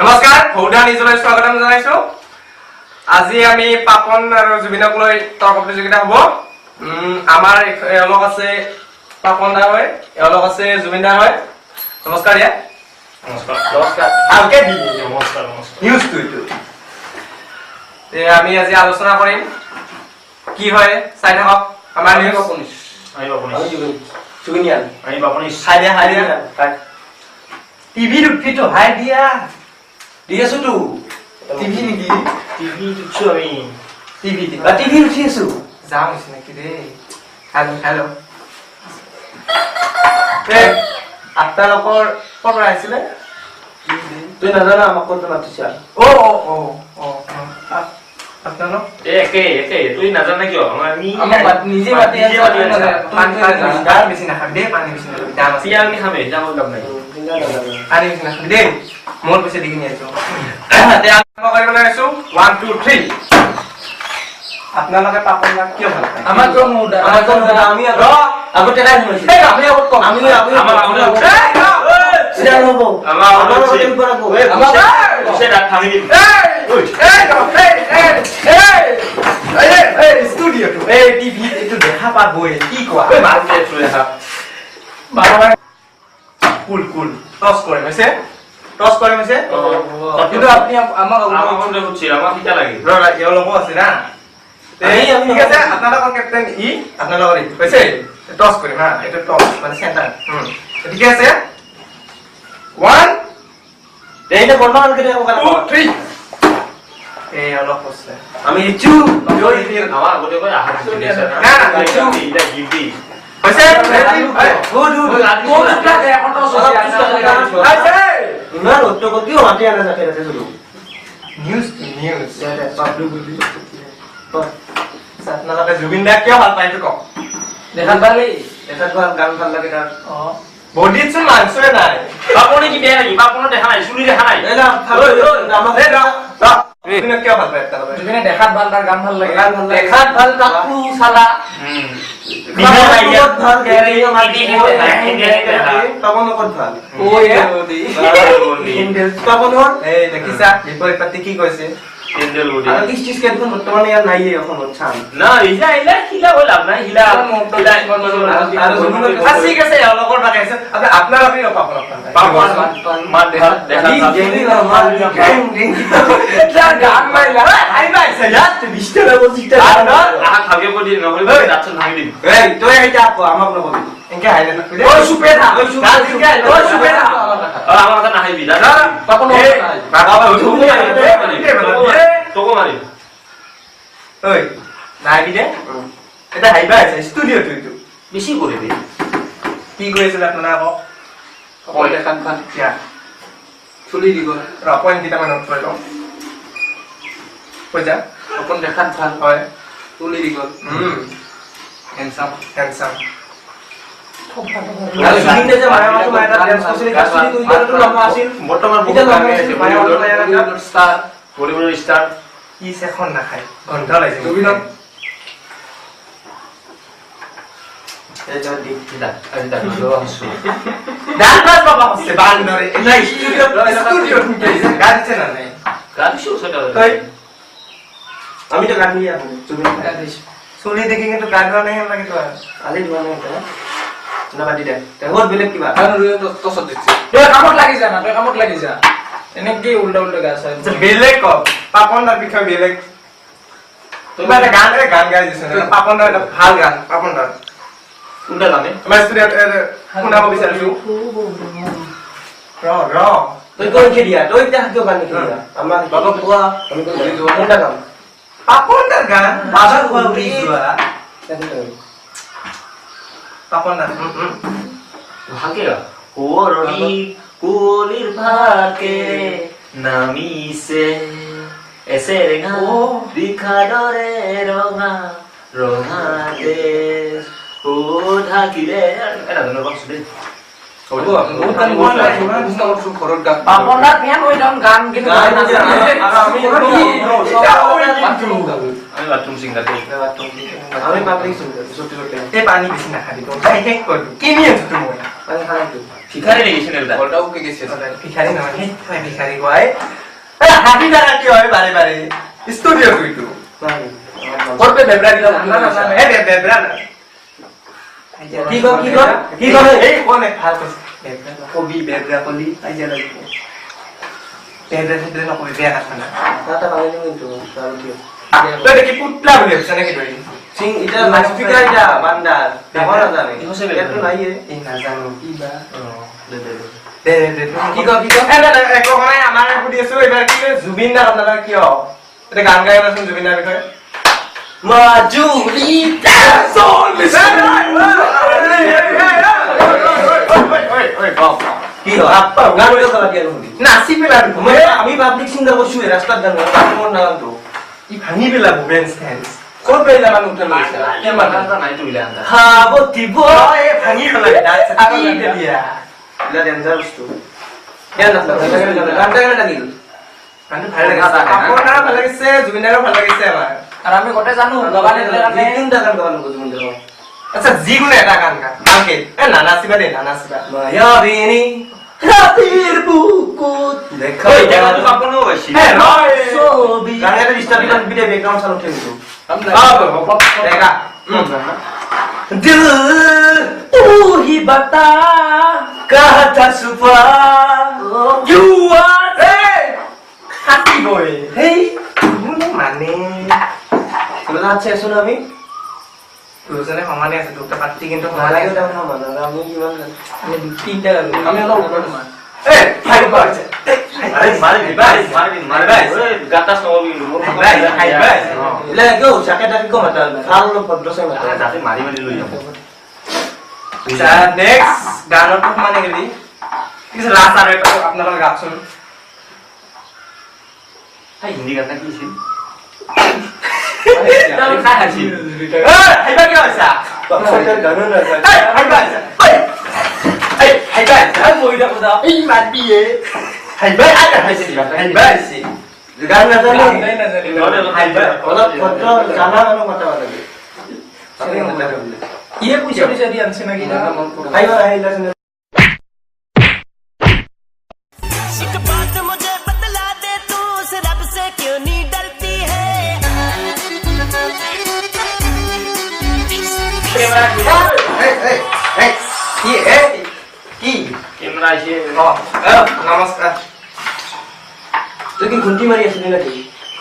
নমস্কাৰ ভৌদা নিজলৈ স্বাগতম জনাইছো আজি আমি পাপন আৰু জুবিনক লৈ তৰ্ক প্ৰতিযোগিতা হ'ব আমাৰ এওঁলোক আছে পাপন দা হয় এওঁলোক আছে জুবিন দা হয় নমস্কাৰ ইয়া নমস্কাৰ নমস্কাৰ ভালকে দি নমস্কাৰ নমস্কাৰ নিউজ টুইটো আমি আজি আলোচনা কৰিম কি হয় চাই থাকক আমাৰ নিউজ আমি জুবিনিয়ান আমি বাপনি চাই দিয়া টিভি উঠিটো হাই দিয়া দিয়াছো তো টিভি নেকি টিভি উঠছো আমি টিভি উঠি আছো যাম নেকি ৰে হেল্ল আপোনালোকৰ ক'ৰ পৰা আহিছিলে তুই নাজানা আমাক ক'ত মাতিছা আপোনালোক একে তুই নাজানা কিয় আমাক নিজে মাতি গাৰ বেছি নাখাবি দেই পানী বেছি নাখাবি দাম আছে আমি খামে দামৰ দাম নাই পানী বেছি নাখাবি দেই মোৰ পিছে দেখি নিয়েছো আৰম্ভ কৰিবলৈ আছো 1 2 3 আপোনালোকে পাপন লাগ কিয় ভাল পায় আমাৰ আমি আগতে নাই শুনিছো এই আমি আগত কম আমি আমাৰ সিধা হ'ব আমাৰ টিম পৰা গো আমাৰ সে রাত ভাঙি দিম এই স্টুডিও তো এই টিভি একটু দেখা পাবই কি কোৱা মাল দিয়ে চলে দেখা বাৰবাৰ কুল টস কৰে মেছে কিন্তু আপনি আমাক বন্ধ হচ্ছে আমাক কিটা লাগে ৰ এও লব আছে না ঠিক আছে আপোনালোকৰ ক্যাপ্টেন ই আপোনালোকৰ ই কৈছে টস কৰিম হা এটা টস মানে সেন্টার ঠিক আছে 1 এইটা বন্ধন করে ওখানে 2 3 এই অলপ আছে আমি ইচু জয় দিন আমার গটে কই আহার দিছে না ইচু এটা গিফটি হৈছে গুড কোনটা এখন তো আছে ইমান উত্তর কিয় মাটি আনা যাতে আছে শুধু নিউজ এটা পাবলিক বলি তো আপনারা জুবিন দা কিয় ভাল পায় তো কও দেখাত ভালি এটা গান ভাল লাগে তার বডিত চুন মাংসে নাই পাপনে কি বেয়া লাগি পাপনে দেখা নাই শুনি দেখা নাই এলা আমাক জুবিন কিয় ভাল পায় তার জুবিন দেখাত ভাল তার গান ভাল লাগে দেখাত ভাল কাকু শালা বিনা লাইয়াত ভাল গেরে মাটি পাপন কত ভাল ওই ইন্ডেল পাপন এই দেখিছা বিপরীত পাতি কি কইছে ইন্ডেল বডি আর কি চিজ কেন বর্তমানে আর নাই এখন ছান না ইলা কিলা বললাম না ইলা আর ঠিক আছে লগর লাগাইছে আপনি আপনার আপনি পাপন মার দেখা গান মাইলা আইবাইছে ইয়াত 20 টাকা বলছিতে আ খাবে বডি নহলে যাচ্ছ ভাঙি দিন এই তুই এইটা আপো আমাক নবি এনকে হাইলে ওই সুপেদা ওই সুপেদা আমার কথা না হাইবি দাদা পাপন বাবা তোকো মারি ওই নাইবি দে এটা হাইবা আছে স্টুডিও তুই তো বেশি করে দে কি কইছিল আপনারা আকৌ কই দেখান খান কিয়া চলি দিব র পয়েন্ট দিটা মানে উঠল কই যা আপন দেখান খান হয় চলি দিব হ্যান্ডসাম আর জুবিনে যে মায়া মাতো মায়া ডান্স করছিল কাছলি তুই তো লম্বা আছিল বর্তমান এটা লম্বা আছে মায়া মাতো মায়া স্টার বলিউড স্টার কি এখন না খায় ঘন্টা লাইছে জুবিনক এটা দিলা এটা লো আসু ডান্স বাবা হচ্ছে বান্দরে এটা স্টুডিও ঢুকেছে গাইছে না নাই গান শো সেটা তাই আমি তো গান নিয়ে আসব জুবিন গাইছে শুনি দেখি কিন্তু গান গাওয়া নাই লাগে তো আলি ধোয়া নাই না বাদি দে বহুত বেলেগ কিবা আৰু তো সব দিছে তই কামত লাগি যা এনে কি উল্টা গাছ আছে বেলেগ ক পাপনদার বিষয় বেলেগ তুমি একটা গান গাই দিছ না পাপনদার একটা ভাল গান পাপনদার কোনটা জানে আমার স্টুডিও শুনাব বিচাৰিছো ৰ তুই কোন খেলিয়া তুই তা কিয় গান খেলিয়া আমাৰ বাবা কোৱা আমি কোন কোনটা গান পাপনদাৰ গান বাবা কোৱা উৰি যোৱা পাপনদাৰ ভালকে গা ওৰনি কুলিৰ ভাকে নামিছে এসেৰেঙা দিখাডৰে ৰঙা দেশ ও ঢাকিলে এটা ধৰণৰ বস্তু দেই পাপনার ফ্যান ওই গান কিন্তু আমি বাথরুম সিঙ্গার আমি পাবলিক সিঙ্গার সত্যি সত্যি এই পানি বেশি না খাবি তো তাই হেক করবি কি নিয়ে তুমি পানি খারাপ ভিখাৰী নেকি এটা বলটাও কে গেছে ভিখাৰী নহয় হে ভিখাৰী কয় হাঁহি থাকা কি হয় বাৰে বাৰে ষ্টুডিঅ তুইটো কৰবে বেবৰা দিলা না না হে বেবৰা না কি কয় এই কোনে ভাল কৈছে বেবৰা কবি বেবৰা কলি আইজা লাগিব বেবৰা সেদে নকবি বেয়া কথা না তাতা ভালে কিন্তু তার কি তই দেখি পুতলা বুলি আছে নাকি তই সিং ইটা লাস্টিকা ইটা বান্দার দেখো না জানে এত নাইয়ে এই না জানো কি বা দে কি কয় এ না একো নাই আমাৰ সুধি আছো এবাৰ কি জুবিন দা আপনাৰা কি হ এটা গান গাই আছেন জুবিন দাৰ বিষয়ে মাজুলী কি আপা গান গাই করা দিয়া নহি নাচি পেলা আমি পাবলিক সিঙ্গার করছি রাস্তার গান মন না গান তো ই ভাঙি পেলা বেঞ্চ স্ট্যান্ড কোন পেলা মান উঠে লইছে কে মানা নাই তো ইলা হা বতিব এ ভাঙি পেলা ডান্স কি দিয়া ইলা ডেঞ্জার বস্তু কেন না গানটা কেন লাগিল গানটা ভালো লাগিছে আপনারা ভালো লাগিছে জুবিনারও ভালো লাগিছে আমার আর আমি গোটে জানো গানে গানে তিনটা গান গাবো জুবিনার আচ্ছা জিগুনে এটা গান গা কালকে এ নানা সিবা দে নানা সিবা মায়াবিনী রাতের বুকুত দেখা এটা তো আপনো হইছি হ্যাঁ ছবি গানের ডিস্টার্ব ভিডিও ব্যাকগ্রাউন্ড চালু করে দিও দেখা दिल तू ही बता कहा था सुबह you are happy boy hey তুমি মানে তুমি আছে শুনো আমি দুজনে সমানে আছে দুটা পাত্তি কিন্তু নালাগে এটা সমান আমি কিমান আমি তিনটা গালো আমি অলপ ওপৰত মান এ ফাইভ পারছে আরে মারি ভাই ওই গাটা সবই ভাই ভাই ইলা গো চাকাটা কি কম মাতা খাল লো পদ্রসে মাতা যাতে মারি লই যাব আচ্ছা নেক্সট গানটো মানে গলি কিছু লাস্ট আর একটা আপনারা গাছুন হাই হিন্দি গানটা কি ছিল আমি খাইছি হাইবা কি হইছা সরকার গান না হাইবা হাইবা আর মইদা কোদা এই মারবিয়ে হাইবা আটা হাইছি হাইবা আইছি গান না জানি হাইবা ওলা পত্র জানা গানো কথা বলে সরি মত বলে ইয়ে পুছে পুছে দি আনছে নাকি না হাইবা হাইলা শুনে एक बात मुझे बतला दे तू उस रब से क्यों नहीं डरती है কি ক্যামেরা আছে নমস্কার তুই কি ঘুন্টি মারি আসলি নাকি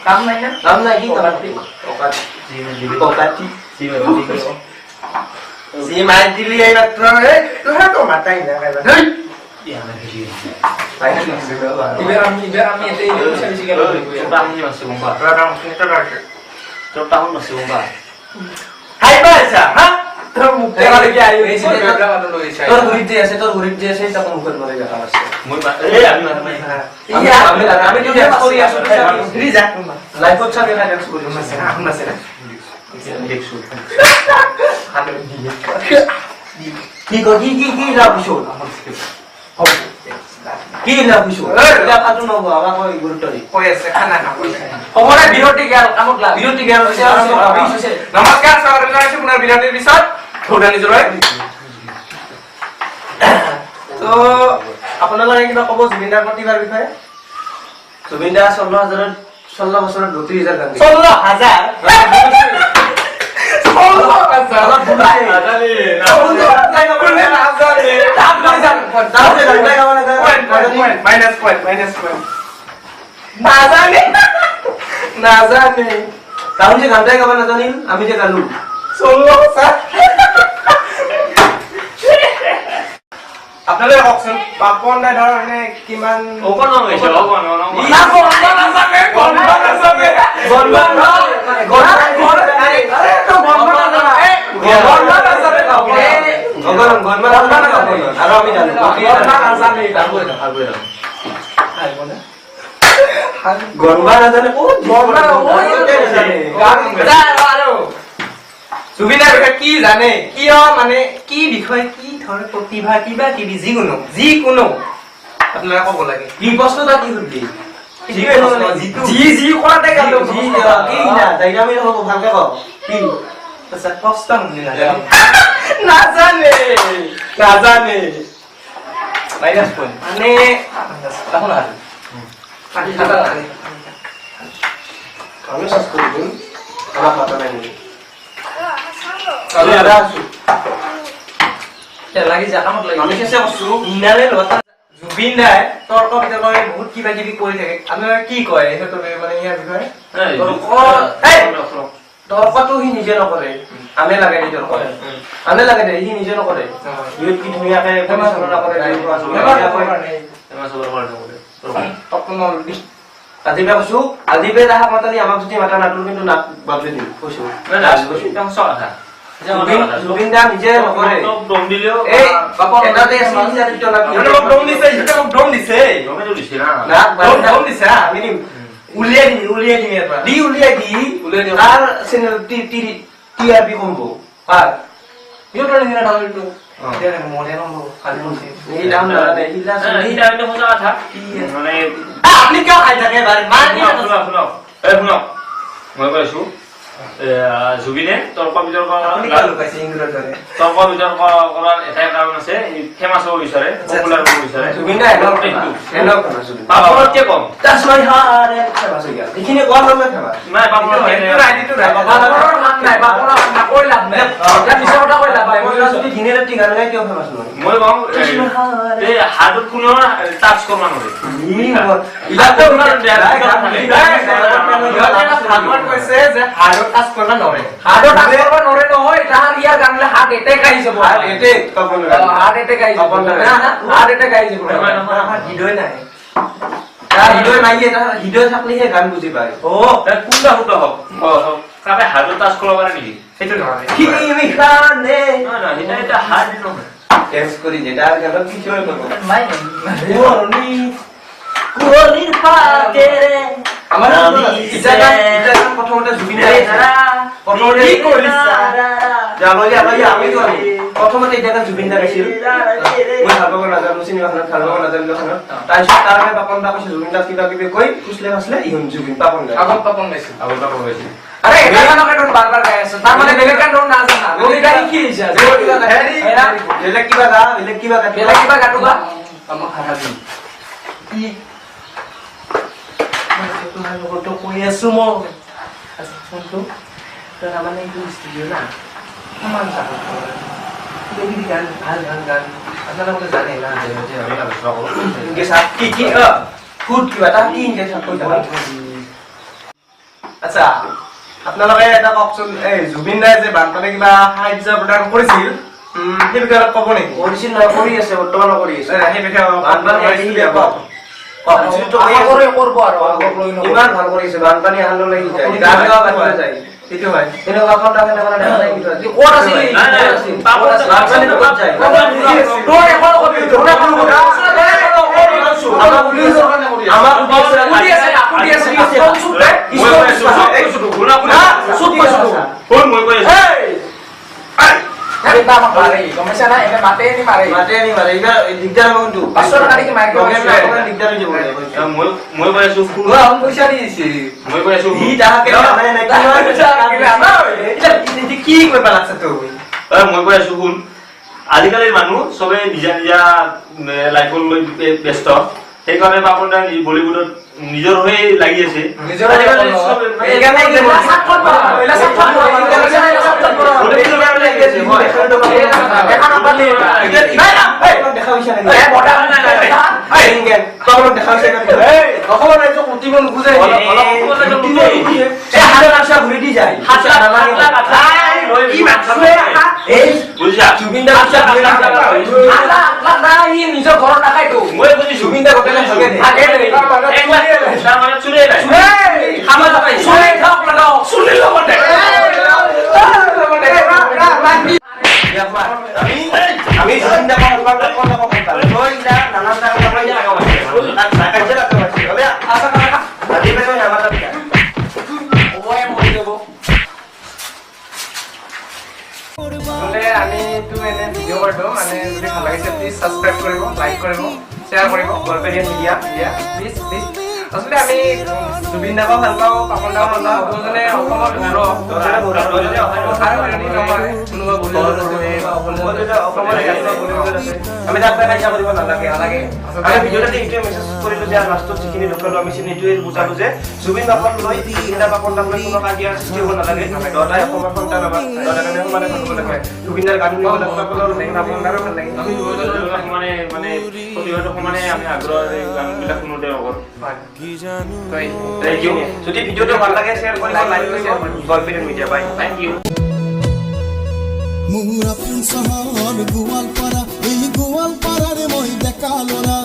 কাম নাই না কাম নাই কি কামাতি ওকাতি ওকাতি সি মাই দিলি এই মাত্র রে তুই তো মাতাই না কাইবা হেই ইবে আমি এতে বেশি গেল আমি মাসে bomba Terutama masih bomba হাই বাসা হ্যাঁ তোর মুখে মারে কি আইও এই প্রোগ্রাম আনো লইছে তোর গরিব যে আছে তখন মুখে মারে যা আছে মই এই আমি মারমাই আমি যদি স্টোরি আসলে ফ্রি যাক লাইভ হচ্ছে আমি লাইভ করি মাসে এখন মাসে না দেখছো হাতে দিয়ে কি লাভ শোন কি লাভ শোন এটা কাটু নব আমা কই গুরুত্বরি কই আছে খানা খাবো সময় বিরতি গেল কামত লাভ বিরতি গেল হইছে নমস্কার স্বাগত জানাইছো পুনৰ বিৰতিৰ পিছত থৌডা নিজৰয় তো আপোনালোকে কিবা ক'ব জুবিনদাৰ প্ৰতিভাৰ বিষয়ে জুবিনদা 16 বছৰত 32000 গান 16000 নাজানে তাহলে যে গানটাই গাবা নাজানিল আমি যে গালো 16 আপনাদের কওকচোন পাপন দাই ধৰণে কিমান ওপন হৈছে ওপন জুবিনাৰ বিষয়ে কি জানে কিয় মানে কি বিষয় কি ধৰ প্ৰতিভা কিবা কিবি যিকোনো আপোনালোকে ক'ব লাগে কি প্ৰশ্নটা কি সুধি যি কৰাতে গালো কি না ডাইনামি হ'ব ভালকে কও কি আচ্ছা কষ্ট নাজানে মাইনাস পয়েন্ট মানে দেখো না আমি সার্চ করে দিন আমার মাথা নাই আমি আদা আছো লাগি যা কামত লাগি আমি চেষ্টা করছো ইনালে লতা জুবিন দাই তৰ্ক বিতৰ্ক বহুত কিবা কিবি কৰি থাকে আপোনাৰ কি কয় সেইটো মানে ইয়াৰ বিষয়ে তৰ্কটো সি নিজে নকৰে আমি লাগে নিজৰ কৰে আমি লাগে দে সি নিজে নকৰে ইউত কি ধুনীয়াকে পৰিচালনা কৰে আজিবে কৈছো আজিবে তাহা মাতালি আমাক যদি মাতা নাটো কিন্তু নাক বাবলি দিম কৈছো জুবিন দা নিজে নকৰে দম দিলেও এই এটাতে সিজাৰিত লাগি মোক দম দিছে দম দিছে না দম দিছে আমি উলিয়াই দিম ইয়াৰ পৰা দি উলিয়াই তাৰ চেনেল টিআৰপি কমব পাৰ ইউটৰ নিনা ডাউনটো দেৰে মৰে নব খালি মছে এই ডাউন না দে হিলা এই টাইমে হোজা কথা মানে আপনি কিয় খাই থাকে ভাই মানি শুনো এই শুনো মই কৈছো জুবিনে তৰ্ক বিতৰ্ক কৰাৰ এটাই কাৰণ আছে ফেমাছ হ'ব বিচাৰে পপুলাৰ হ'ব বিচাৰে জুবিন দা পাপনতকে কম that's my heart ফেমাছ হৈ গেল এইখিনি কোৱা হলে ফেমাছ নাই পাপনৰ আইডিটো নাই পাপনৰ না কৈ লাভ নাই এটা পিছৰ কথা কৈ লাভ নাই মই যদি দিনে ৰাতি গান গাই কিয় ফেমাছ নহয় মই কম এই হাৰ্ডত কোনো টাচ কৰিব নোৱাৰে ইলাটো ভাগৱত কৈছে যে হাৰ্ডত টাচ কৰিব নোৱাৰে হাৰ্ডত টাচ কৰিব নোৱাৰে নহয় তাহাৰ ইয়াৰ গানলে হাৰ্ট এটেক আহি যাব হাৰ্ট এটেক হাৰ্ট এটেক আহি যাব হাৰ্ট এটেক আহি যাব আমাৰ হৃদয় নাই তাৰ হৃদয় নাই এটা হৃদয় থাকলেহে গান বুজি পায় ও কোনটা হতো হক কাবে হাৰ্ডত টাচ কৰিব পাৰে নেকি সেইটো নহয় কি মিখানে না না এটা হাৰ্ড নহয় টেন্স কৰি যেটা গানত কি হয় কৰিব নাই কুৱলি কুৱলিৰ পাতেৰে আমাৰ ইটা প্ৰথমতে জুবিন দাই প্ৰথমতে কি কৰিছা জানলি আমি কৰো প্ৰথমতে এটা জুবিন দা গাইছিল মই ভাবক নাজানো চিনেমা খনত ভাবক নাজানো খনত তাৰপিছত তাৰহে পাপন দা কৈছে জুবিন দা কিবা কিবি কৈ ফুসলে ফাসলে ইহন জুবিন পাপন দা আগত পাপন গাইছিল আরে এটা গানকে ডন বারবার গাই আছে তার মানে বেলেগ গান ডন না জানা ওই গাই কি হইছে বেলেগ কিবা গাটুবা আমাক হারাবি কি তোমার লগতো কই আছো মই ফোনটো तर आम्हाला एक स्टुडिओ ना समान सापडतो वेगळी गान गान आपल्याला कुठे जाणे ना इनके साथ की फूड किंवा ता की इनके साथ कोई আচ্ছা আপোনালোকে এটা কওকচোন এই জুবিন দাই যে বানপানী কিবা সাহায্য প্ৰদান কৰিছিল সেই বিষয়ে অলপ ক'ব নেকি কৰিছিল না কৰি আছে বৰ্তমান কৰি আছে সেই বিষয়ে বানপানী আহিলে কওক ইমান ভাল কৰিছে বানপানী আহালৈ লাগি যায় গাঁও গাঁও বানপানী যায় সেইটো হয় কিন্তু এখন টাকা টাকা দেখা নাই কিন্তু কোন আছিল নাই নাই পাপৰ বানপানী ক'ত যায় তোৰ এখন কবি তোৰ এখন কবি আমাৰ পুলিশ আমাৰ পুলিশ আছে চুপে গুনা গুনা চুপ কোন মই কৈ আছো এই তা আমাক মাৰে সমস্যা নাই এনে মাতে নি মাৰে ইবা দিগদাৰ হ'ব কিন্তু 500 টাকা কি মাইক দিগদাৰ হৈ যাব মই কৈ আছো আমি পইচা দিছি মই কৈ আছো ই তাহাকে নাই নাই কি কৰিব লাগছে তো মই কৈ আছো শুন আজিকালিৰ মানুহ সবে নিজা নিজা লাইফৰ লৈ ব্যস্ত সেইকাৰণে পাপন দা বলিউডত নিজৰ হৈ লাগি আছে নিজৰ এইকাৰণে নিজৰ ঘৰত নাখায়তো মই বুজি জুবিন দা গোটেই থাকে চুলে নাই খাবা যাবাই চুলে খাওক লাগাও চুলে লগতে আমি জুবিন দা কথা তই না নানা টাকা পাই লাগা টাকা যে লাগা বলে আশা করা আজি বেটো নামা দাবি ওয়ে মই দেব বলে আমি তো এনে ভিডিও করব মানে যদি ভাল লাগিছে প্লিজ সাবস্ক্রাইব কৰিব লাইক কৰিব শেয়াৰ কৰিব গলপেৰিয়া মিডিয়া প্লিজ আসলে আমি জুবিন দাও ভাল পাও পাপন দাও ভাল পাও দুজনে অসমৰ ঘৰ আমি তাক কাজিয়া কৰিব নালাগে নালাগে আমি ভিডিঅ'তে এইটোৱে মেছেজ কৰিলো যে লাষ্টত যিখিনি ডক্টৰ আমিছিল এইটোৱে বুজালো যে জুবিন বাপক লৈ তিনিটা বাপৰ নামলৈ কোনো কাজিয়া সৃষ্টি হ'ব নালাগে দহটাই অসমৰ সন্তান আমাৰ দহটা কাৰণে সমানে ভাবিব লাগে জুবিনৰ গান শুনিব লাগে সকলোৰে লাগে আপোনাৰো ভাল লাগে আমি মানে প্ৰতিবাদক সমানে আমি আগ্ৰহেৰে গানবিলাক শুনোতে লগৰ যদি ভিডিঅ'টো ভাল লাগে শ্বেয়াৰ কৰিব লাইক কৰিব গল্পিন মিডিয়া বাই থ্যাংক ইউ মোৰ আপোন চহৰ গোৱালপাৰা এই গোৱালপাৰাৰে মই ডেকা ল'ৰা